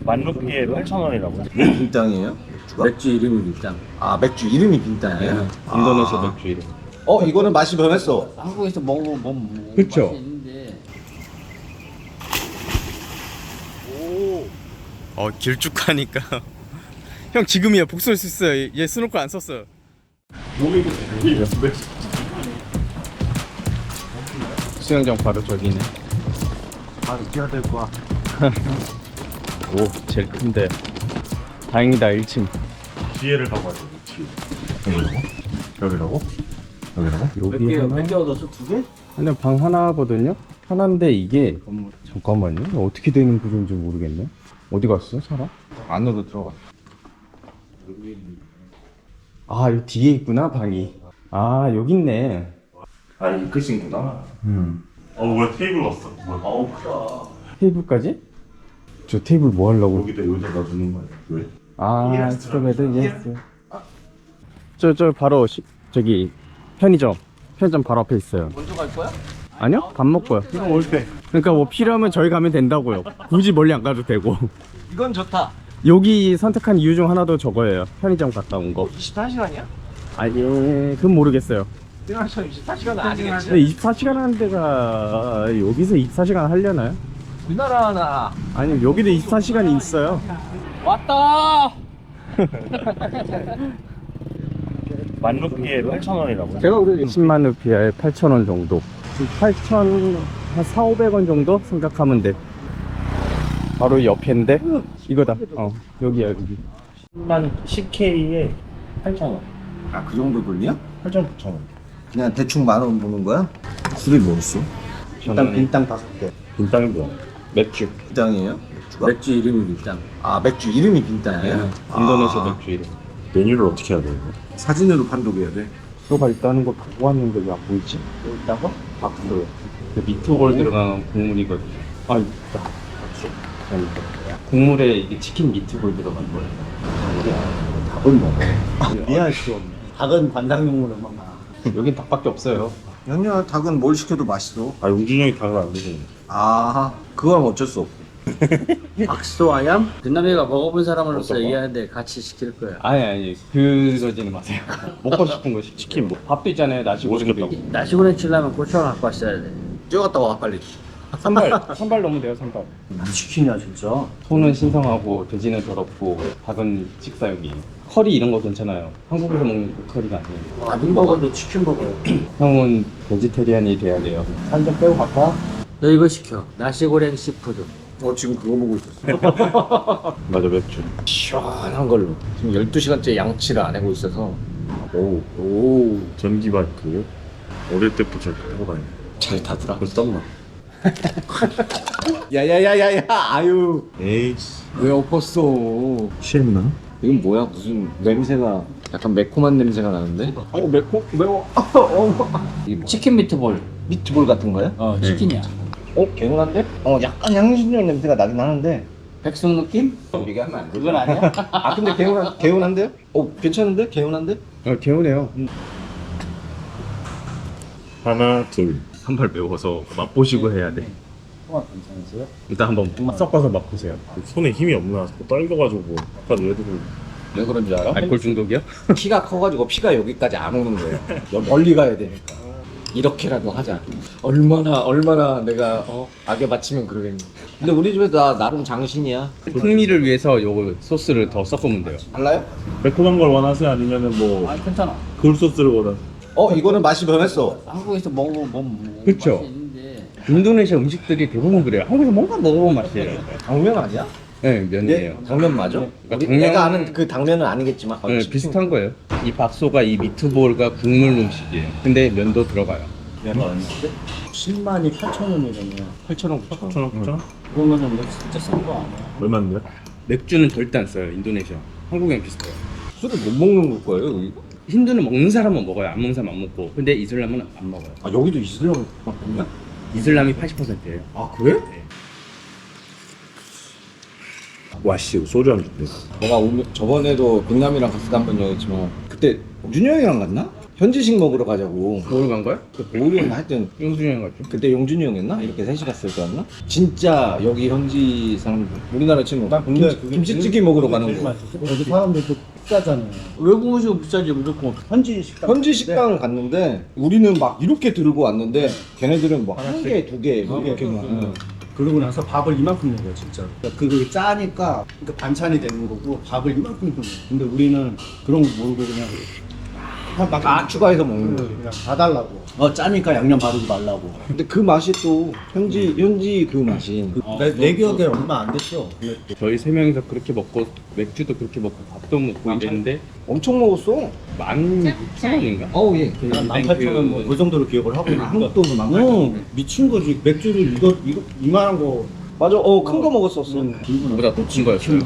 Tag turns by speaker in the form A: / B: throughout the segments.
A: 만루피에 8,000원이라고요?
B: 빈땅이에요? 맥주가?
C: 맥주 이름이 빈땅.
B: 아 맥주 이름이 빈땅이에요?
C: 네.
A: 인도네시아 맥주 이름.
B: 이거는 맛이 변했어.
C: 한국에서 먹어보면
A: 그쵸?
C: 맛이 있는데.
D: 길쭉하니까 형 지금이야 복수할 수 있어요. 얘 스노클 안 썼어요. 수영장 바로 저기네.
B: 뛰어야 될 거야.
D: 오 제일 큰데 다행이다 1층.
A: 뒤에를 가고 와야 돼. 여기라고?
D: 여기 하나?
C: 몇개 얻었어? 2개?
D: 근데 방 하나거든요? 하나인데 이게 잠깐만요 어떻게 되는 구조인지 모르겠네. 어디 갔어 사람?
B: 안으로 들어가.
D: 아 여기 뒤에 있구나 방이. 아 여기 있네.
A: 아, 이 끝인구나. 왜 테이블 왔어? 뭐야?
D: 테이블까지? 저 테이블 뭐 하려고?
A: 여기다 놔두는 거야. 왜?
D: 아 스트로베드 예스. 저 바로 저기 편의점 바로 앞에 있어요.
C: 먼저 갈 거야?
D: 아니요 밥 먹고요.
A: 이거 올 때.
D: 그러니까 뭐 필요하면 저희 가면 된다고요. 굳이 멀리 안 가도 되고.
C: 이건 좋다.
D: 여기 선택한 이유 중 하나도 저거예요. 편의점 갔다 온 거.
C: 24시간이야?
D: 아니 그건 모르겠어요.
C: 생각처럼 24시간은 아니겠지?
D: 근데 24시간 하는 데가 여기서 24시간 하려나요?
C: 우리나라나
D: 아니 여기도 24시간이 있어요.
C: 왔다.
A: 만루피에 8,000원이라고요?
C: 제가 그래
D: 10만 루피아에 8,000원 정도. 8,000, 한 4,500원 정도 생각하면 돼. 바로 옆인데 이거다. 여기야 여기.
A: 10만 CK에 8,000원.
B: 아 그 정도 돈이야?
A: 8,900원.
B: 그냥 대충 10,000원 보는 거야? 술이 뭐였어? 일단 빈땅 5개.
A: 빈땅이 뭐야? 맥주.
B: 빈땅이에요? 맥주가?
C: 맥주 이름이 빈땅.
B: 아 맥주 이름이 빈땅이에요?
A: 인도네시아 맥주 이름. 메뉴를 어떻게 해야 돼? 이거?
B: 사진으로 판독해야 돼.
D: 수가 있다는 거 보고 왔는데 왜 안 보이지?
C: 여기 있다고?
D: 박수. 그 미트볼 들어간 국물이거든요. 아 있다. 박수. 국물에 이게 치킨 미트볼 들어간 거예요.
B: 닭을 먹어. 이해할 수 없네.
C: 닭은 관상용으로만 봐.
D: 여긴 닭밖에 없어요.
B: 연야 닭은 뭘 시켜도 맛있어.
A: 아, 용준이 형이 닭을 안 드시네.
B: 아 그건 어쩔 수 없고.
C: 박소아얌? 빛남이가 먹어본 사람으로서
A: 어떤 거?
C: 얘기하는데 같이 시킬 거야.
D: 아니 그러지는 마세요. 먹고 싶은 거 치킨 뭐 밥도 있잖아요.
A: 뭐
D: 나시고랭도
A: 시켰다고?
D: 있고.
C: 나시고랭 치려면 고추장 갖고 왔어야 돼.
B: 뛰어갔다 와 빨리.
D: 선발 넣으면 돼요. 선발.
C: 치킨이야 진짜.
D: 소는 신성하고 돼지는 더럽고 닭은 식사용이에요. 커리 이런 거 괜찮아요. 한국에서 먹는 그 커리가 아니에요.
C: 밥은 먹어도 치킨 먹어요.
D: 형은 베지테리안이 돼야 돼요. 살 좀 빼고 갈까?
C: 너 이거 시켜. 나시고랭 시푸드.
B: 지금 그거 보고 있었어.
A: 맞아, 맥주.
B: 시원한 걸로. 지금 12시간째 양치를 안 하고 있어서.
A: 오. 전기 바이크. 어릴 때부터 잘 타고 다니네.
B: 잘 타더라.
A: 벌써 땀나.
B: 야야야야야 아유.
A: 에이씨.
B: 왜 엎었어?
A: 취했나?
B: 이건 뭐야? 무슨 냄새가 약간 매콤한 냄새가 나는데? 매워.
C: 치킨 미트볼.
B: 미트볼 같은 거야?
C: 치킨이야.
B: 개운한데? 약간 향신료 냄새가 나긴 하는데.
C: 백숙 느낌?
B: 얘기하면 안 돼.
C: 그건 아니야?
B: 아 근데 개운한데요? 괜찮은데? 개운한데?
D: 개운해요.
A: 하나, 둘.
D: 선발 매워서 맛보시고 해야 돼.
C: 통합 괜찮으세요?
D: 일단 한번 섞어서 맛보세요.
A: 손에 힘이 없나? 자꾸 떨려가지고. 아까 얘들은
B: 왜 그런 줄 알아?
D: 알코올 중독이요?
B: 키가 커가지고 피가 여기까지 안 오는 거예요. 멀리 가야 되니까. 이렇게라도 하자. 얼마나 내가 악에 바치면 그러겠니. 근데 우리 집에 나름 장신이야.
D: 풍미를 위해서 요거 소스를 더 섞으면 돼요.
B: 달라요?
A: 매콤한 걸 원하세요? 아니면은 뭐,
C: 아 괜찮아.
A: 굴 소스를 원하세요?
B: 이거는 맛이 변했어.
C: 한국에서 먹어보면
D: 그쵸?
C: 맛이 있는데.
D: 인도네시아 음식들이 대부분 그래요. 한국에서 뭔가 먹어본 맛이에요.
B: 당면 아니야?
D: 네, 면이에요.
B: 당면 맞아?
D: 그러니까
B: 우리
D: 당면-
B: 내가 아는 그 당면은 아니겠지만.
D: 네, 비슷한 거예요. 이 박소가 이 미트볼과 국물 음식이에요. 근데 면도 들어가요.
A: 면은 아닌데?
C: 10만이 8,000원이잖아요.
D: 8,000원,
A: 9,000원, 9,000원?
C: 그러면은 이거 진짜 싼 거 아니야?
A: 얼마인데?
D: 맥주는 절대 안 써요. 인도네시아. 한국이랑 비슷해요.
B: 술을 못 먹는 거예요 여기?
D: 힌두는 먹는 사람은 먹어요. 안 먹는 사람은 안 먹고. 근데 이슬람은 안 먹어요.
B: 아 여기도 이슬람 맞나?
D: 이슬람이 80%예요.
B: 아 그래?
A: 와씨, 소주 한 잔.
B: 내가 저번에도 빛남이랑 갔을 때 한 번 얘기했지만 그때 준영이랑 갔나? 현지식 먹으러 가자고.
D: 뭘 간 거야?
B: 그 보호였나 하여튼
D: 용준이 형 갔죠.
B: 그때 용준이 형이었나? 이렇게 셋이 갔을 때였나? 진짜 여기 현지 사람들 우리나라 치면 김치찌개 먹으러 가는 거.
C: 여기 사람들도 비싸잖아요. 외국 음식은 비싸지 무조건 현지 식당.
B: 현지 식당을 갔는데 우리는 막 이렇게 들고 왔는데 걔네들은 뭐 한 개, 두 개 이렇게 막.
C: 그러고 나서 밥을 이만큼 먹어요 진짜. 그러니까 그게 짜니까 그러니까 반찬이 되는 거고 밥을 이만큼 먹어요. 근데 우리는 그런 거 모르고 그냥
B: 다 추가해서 먹는 거.
C: 그냥 다 달라고. 짜니까 양념 바르지 말라고.
B: 근데 그 맛이 또 현지 그 맛이.
C: 내 기억에 얼마 안 됐어.
D: 저희 3명이서 그렇게 먹고 맥주도 그렇게 먹고 밥도 먹고 이랬는데
B: 엄청 먹었어.
D: 16,000원인가?
B: 어우 예.
C: 한 18,000원 뭐그 정도로 기억을 하고 있는
B: 한국 돈으로 18,000원.
C: 미친 거지. 맥주를 이거 이만한 거
B: 맞아. 큰 거 먹었었어.
D: 보다 더 친 거였어요.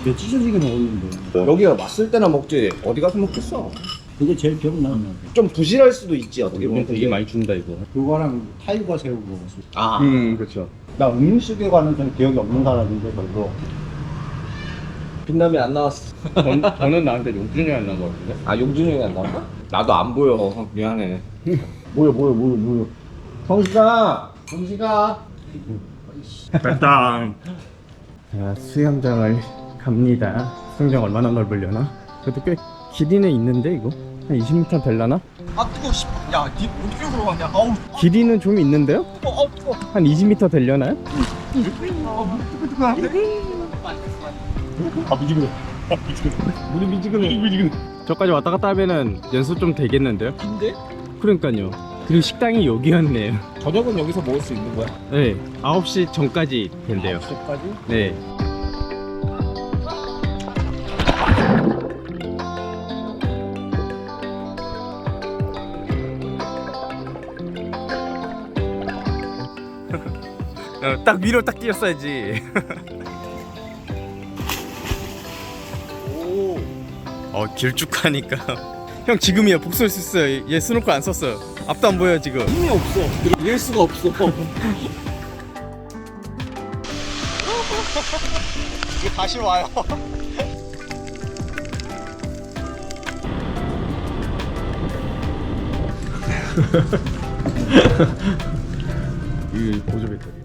C: 몇 찢어지게 먹었는데.
B: 여기가 맛을 때나 먹지 어디 가서 먹겠어.
C: 그게 제일 기억나.
B: 좀 부실할 수도 있지 어떻게 보면.
D: 이건 되게 많이 준다 이거.
C: 그거랑 타이거 새우 먹었어.
B: 아.
D: 그렇죠.
C: 나 음식에 관해서는 기억이 없는 사람인데 별로.
B: 빛남이 안 나왔어.
D: 저는 나한테 용준이 형 나온 거 같은데.
B: 아 용준이 형이 안 나왔나? 나도 안 보여. 미안해.
C: 뭐야.
B: 성식아.
A: 일단
D: 자, 수영장을 갑니다. 수영장 얼마나 넓으려나? 그래도 꽤 길이는 있는데 이거 한 20m 될라나?
B: 아 뜨거워. 야니 어떻게 들어가냐? 아우.
D: 길이는 좀 있는데요?
B: 뜨거워.
D: 한 20m 되려나요?
B: 우리 미지근해.
D: 저까지 왔다 갔다 하면은 연습 좀 되겠는데요?
B: 근데
D: 그러니까요. 그리고 식당이 여기였네요.
B: 저녁은 여기서 먹을 수 있는 거야?
D: 네, 9시 전까지 된대요.
B: 9시까지?
D: 네. 딱 위로 딱 뛰었어야지. 길쭉하니까. 형 지금이야 복수할 수 있어요. 얘 스노클 안 썼어요. 앞도 안 보여 지금.
B: 힘이 없어. 이길 수가 없어. 이제 다시 와요.
D: 이 보조 배터리.